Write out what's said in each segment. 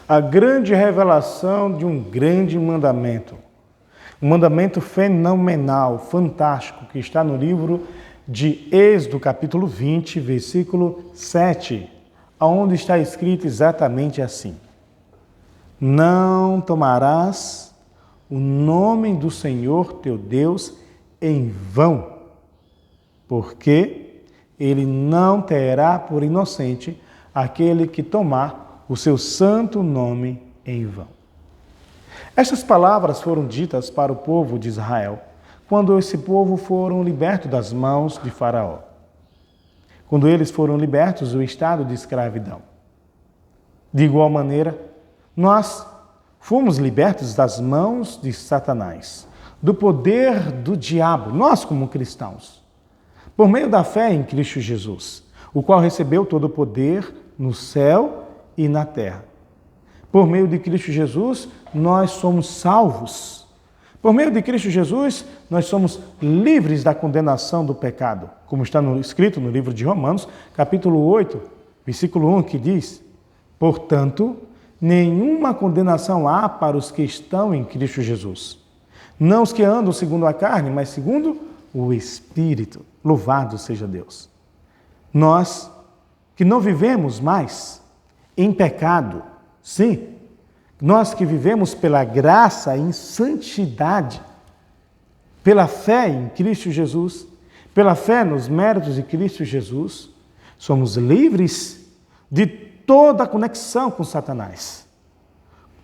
a grande revelação de um grande mandamento. Um mandamento fenomenal, fantástico, que está no livro de Êxodo, capítulo 20, versículo 7, onde está escrito exatamente assim: não tomarás o nome do Senhor teu Deus em vão, porque ele não terá por inocente aquele que tomar o seu santo nome em vão. Estas palavras foram ditas para o povo de Israel, quando esse povo foram libertos das mãos de Faraó. Quando eles foram libertos do estado de escravidão. De igual maneira, nós fomos libertos das mãos de Satanás, do poder do diabo, nós como cristãos, por meio da fé em Cristo Jesus, o qual recebeu todo o poder no céu e na terra. Por meio de Cristo Jesus, nós somos salvos. Por meio de Cristo Jesus, nós somos livres da condenação do pecado, como está escrito no livro de Romanos, capítulo 8, versículo 1, que diz: portanto, nenhuma condenação há para os que estão em Cristo Jesus. Não os que andam segundo a carne, mas segundo o Espírito. Louvado seja Deus. Nós que não vivemos mais em pecado, sim, nós que vivemos pela graça em santidade, pela fé em Cristo Jesus, pela fé nos méritos de Cristo Jesus, somos livres de toda a conexão com Satanás,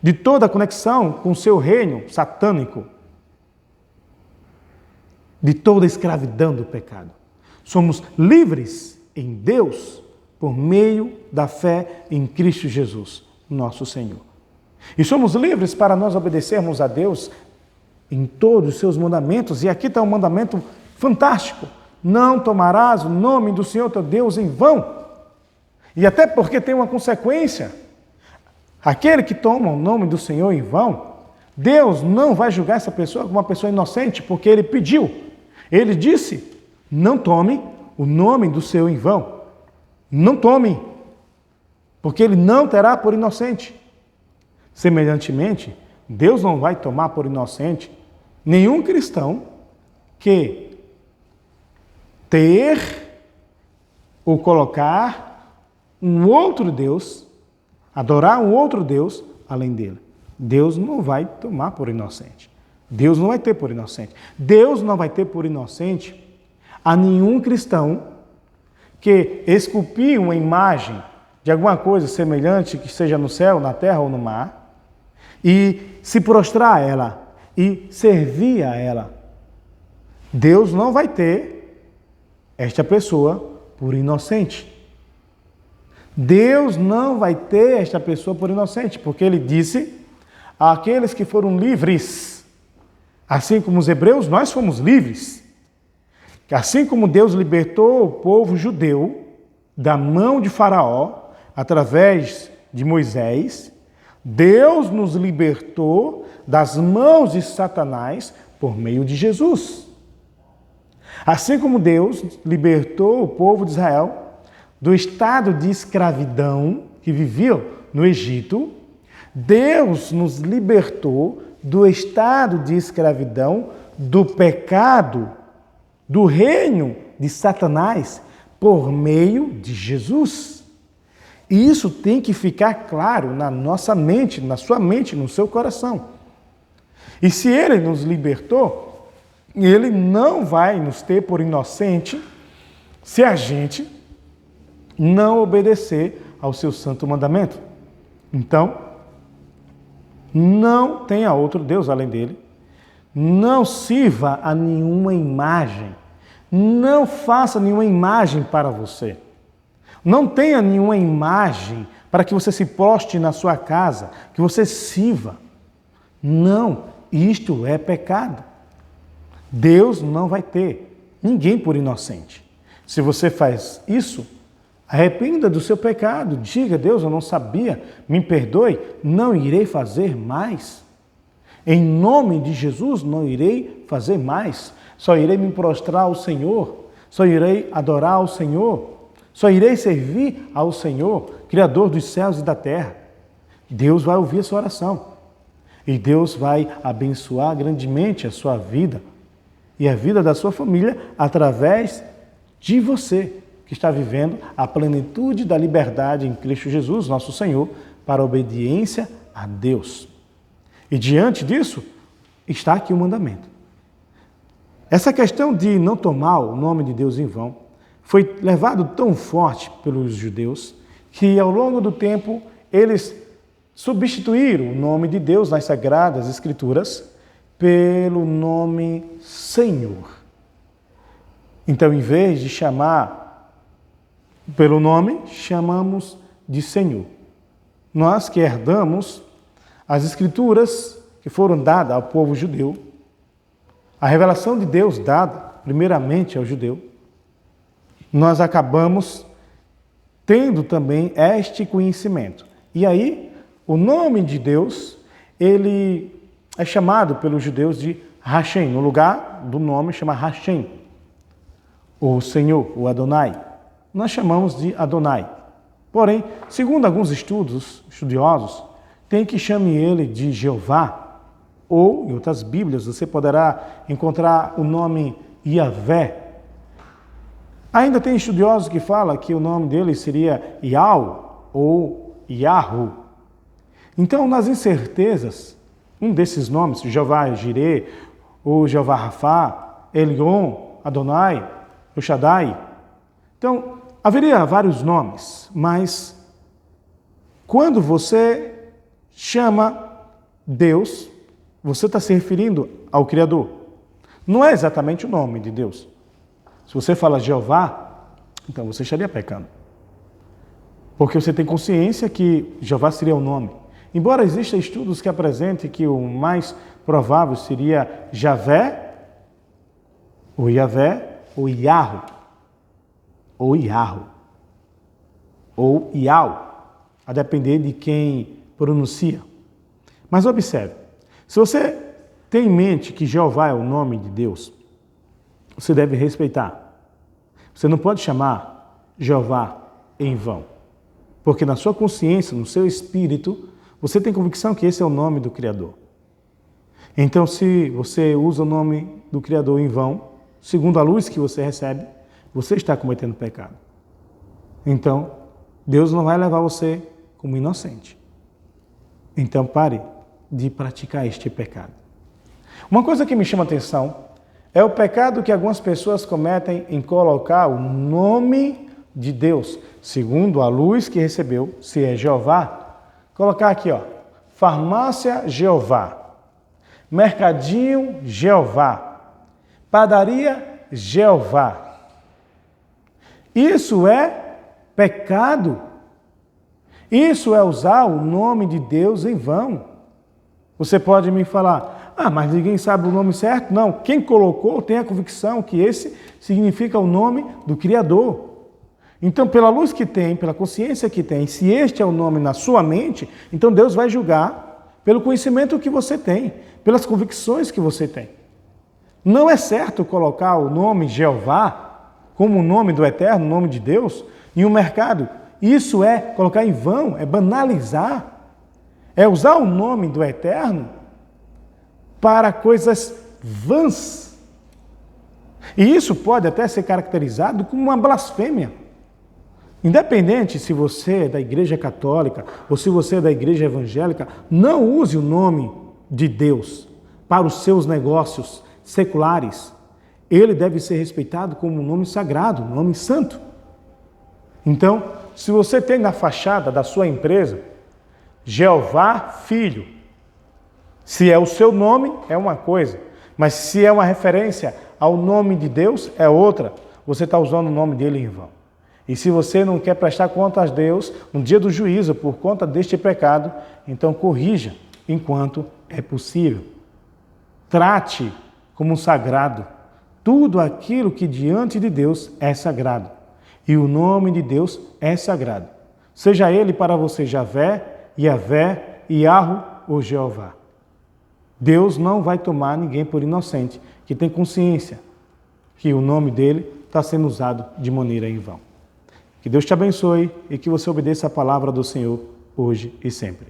de toda a conexão com o seu reino satânico, de toda a escravidão do pecado. Somos livres em Deus por meio da fé em Cristo Jesus, nosso Senhor. E somos livres para nós obedecermos a Deus em todos os seus mandamentos. E aqui está um mandamento fantástico: não tomarás o nome do Senhor teu Deus em vão. E até porque tem uma consequência. Aquele que toma o nome do Senhor em vão, Deus não vai julgar essa pessoa como uma pessoa inocente, porque ele pediu. Ele disse: não tome o nome do Senhor em vão. Não tome, porque ele não terá por inocente. Semelhantemente, Deus não vai tomar por inocente nenhum cristão que ter ou colocar um outro Deus, adorar um outro Deus além dele. Deus não vai tomar por inocente. Deus não vai ter por inocente. Deus não vai ter por inocente a nenhum cristão que esculpir uma imagem de alguma coisa semelhante, que seja no céu, na terra ou no mar, e se prostrar a ela e servir a ela. Deus não vai ter esta pessoa por inocente. Deus não vai ter esta pessoa por inocente, porque ele disse àqueles que foram livres, assim como os hebreus, nós fomos livres. Assim como Deus libertou o povo judeu da mão de Faraó, através de Moisés, Deus nos libertou das mãos de Satanás por meio de Jesus. Assim como Deus libertou o povo de Israel do estado de escravidão que viviam no Egito, Deus nos libertou do estado de escravidão, do pecado, do reino de Satanás, por meio de Jesus. E isso tem que ficar claro na nossa mente, na sua mente, no seu coração. E se ele nos libertou, ele não vai nos ter por inocente se a gente não obedecer ao seu santo mandamento. Então, não tenha outro Deus além dele. Não sirva a nenhuma imagem. Não faça nenhuma imagem para você. Não tenha nenhuma imagem para que você se proste na sua casa, que você sirva. Não, isto é pecado. Deus não vai ter ninguém por inocente. Se você faz isso, arrependa do seu pecado. Diga: Deus, eu não sabia, me perdoe, não irei fazer mais. Em nome de Jesus, não irei fazer mais. Só irei me prostrar ao Senhor, só irei adorar ao Senhor, só irei servir ao Senhor, Criador dos céus e da terra. Deus vai ouvir a sua oração. E Deus vai abençoar grandemente a sua vida e a vida da sua família através de você, que está vivendo a plenitude da liberdade em Cristo Jesus, nosso Senhor, para a obediência a Deus. E diante disso, está aqui o mandamento. Essa questão de não tomar o nome de Deus em vão foi levado tão forte pelos judeus que ao longo do tempo eles substituíram o nome de Deus nas Sagradas Escrituras pelo nome Senhor. Então, em vez de chamar pelo nome, chamamos de Senhor. Nós que herdamos as Escrituras que foram dadas ao povo judeu, a revelação de Deus dada primeiramente ao judeu, nós acabamos tendo também este conhecimento. E aí, o nome de Deus, ele é chamado pelos judeus de Hashem. No lugar do nome, chama Hashem, o Senhor, o Adonai. Nós chamamos de Adonai. Porém, segundo alguns estudiosos, tem que chamar ele de Jeová, ou em outras Bíblias você poderá encontrar o nome Yahvé. Ainda tem estudiosos que falam que o nome dele seria Yahweh ou Yahu. Então, nas incertezas, um desses nomes, Jeová Jireh, ou Jeová Rafá, Elion, Adonai, o Shaddai. Então, haveria vários nomes, mas quando você chama Deus, você está se referindo ao Criador. Não é exatamente o nome de Deus. Se você fala Jeová, então você estaria pecando. Porque você tem consciência que Jeová seria o nome. Embora existam estudos que apresentem que o mais provável seria Javé, ou Yahvé, ou Yahu, ou Yahu, ou Yahu, a depender de quem pronuncia. Mas observe, se você tem em mente que Jeová é o nome de Deus, você deve respeitar. Você não pode chamar Jeová em vão, porque na sua consciência, no seu espírito, você tem convicção que esse é o nome do Criador. Então, se você usa o nome do Criador em vão, segundo a luz que você recebe, você está cometendo pecado. Então, Deus não vai levar você como inocente. Então, pare de praticar este pecado. Uma coisa que me chama a atenção é o pecado que algumas pessoas cometem em colocar o nome de Deus, segundo a luz que recebeu, se é Jeová, colocar aqui, ó, farmácia Jeová, mercadinho Jeová, padaria Jeová. Isso é pecado. Isso é usar o nome de Deus em vão. Você pode me falar, mas ninguém sabe o nome certo? Não, quem colocou tem a convicção que esse significa o nome do Criador. Então, pela luz que tem, pela consciência que tem, se este é o nome na sua mente, então Deus vai julgar pelo conhecimento que você tem, pelas convicções que você tem. Não é certo colocar o nome Jeová como o nome do Eterno, o nome de Deus, em um mercado. Isso é colocar em vão, é banalizar, é usar o nome do Eterno para coisas vãs. E isso pode até ser caracterizado como uma blasfêmia. Independente se você é da Igreja Católica ou se você é da Igreja Evangélica, não use o nome de Deus para os seus negócios seculares. Ele deve ser respeitado como um nome sagrado, um nome santo. Então, se você tem na fachada da sua empresa Jeová Filho, se é o seu nome, é uma coisa, mas se é uma referência ao nome de Deus, é outra. Você está usando o nome dele em vão. E se você não quer prestar conta a Deus no dia do juízo por conta deste pecado, então corrija enquanto é possível. Trate como sagrado tudo aquilo que diante de Deus é sagrado. E o nome de Deus é sagrado. Seja ele para você Javé, Yahvé, Yahu ou Jeová. Deus não vai tomar ninguém por inocente que tem consciência que o nome dele está sendo usado de maneira em vão. Que Deus te abençoe e que você obedeça a palavra do Senhor hoje e sempre.